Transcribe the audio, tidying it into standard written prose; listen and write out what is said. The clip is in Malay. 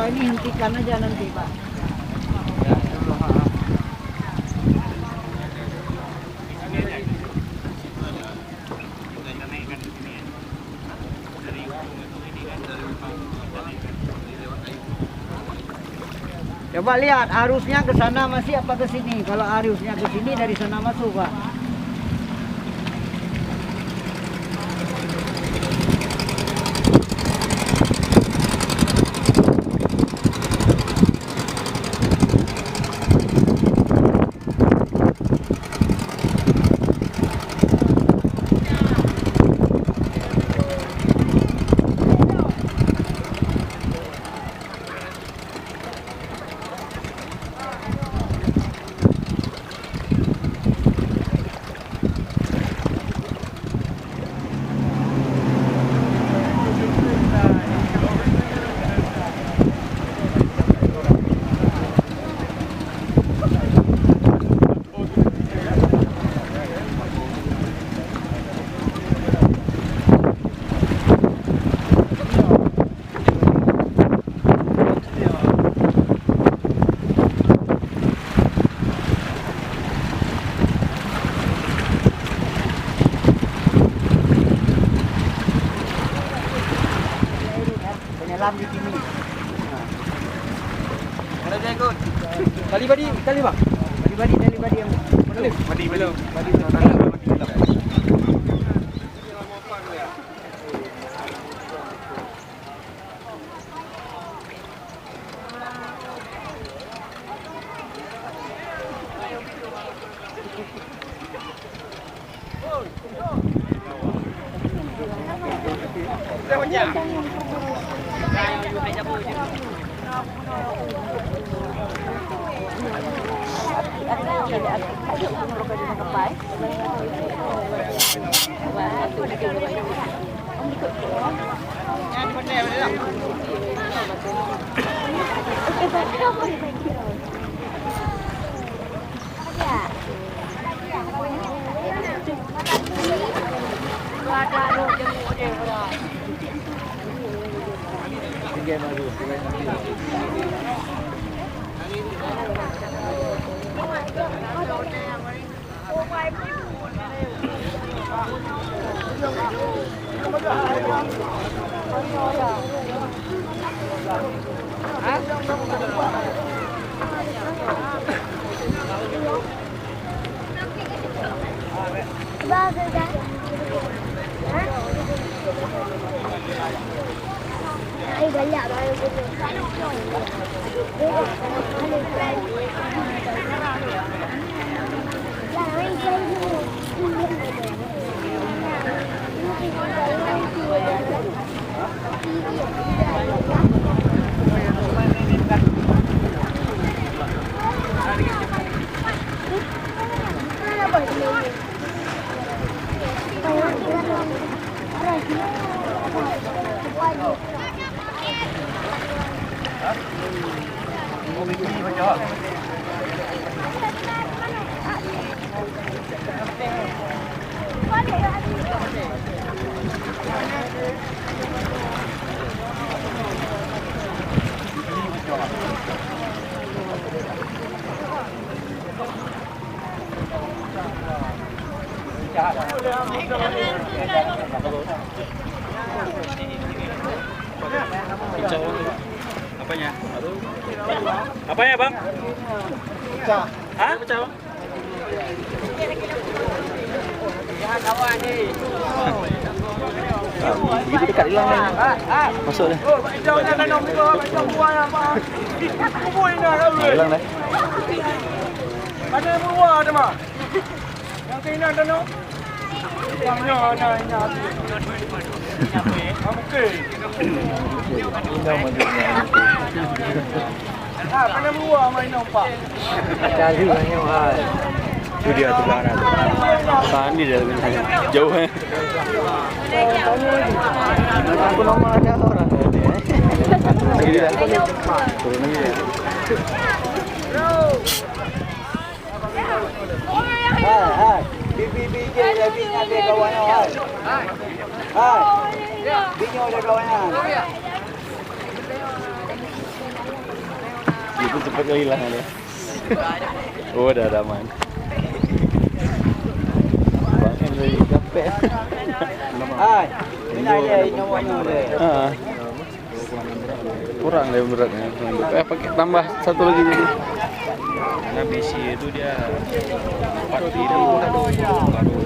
ini hentikan aja nanti Pak. Coba lihat arusnya ke sana masih apa ke sini? Kalau arusnya ke sini dari sana masuk Pak. Nyelam di sini. Mana dia ikut? Tali badi yang. Tali badi. Belum. Apanya? Apanya bang? Pecah. Hah? Pecah bang? Begitu dekat hilang dah. Masuk dah. Hilang dah. Ada buah ada mah. Yang kena ada Yang nya. Okey. Kena buah main nampak. Cari banyak hal. Itu dia tu kan ada. Tadi dia jauh eh. Aku nomor ada orang. Lagi dia. Turun lagi dia. Hai. Bibi je bini ada kawan hai. Hai. Bini ada kawan. Itu cepat hilang dia. Oh, udah aman. Bangin dari capek. Hai, ini dia nomornya deh. Kurang deh beratnya. Pakai tambah satu lagi jadi. Karena besi itu dia 4 kilo baru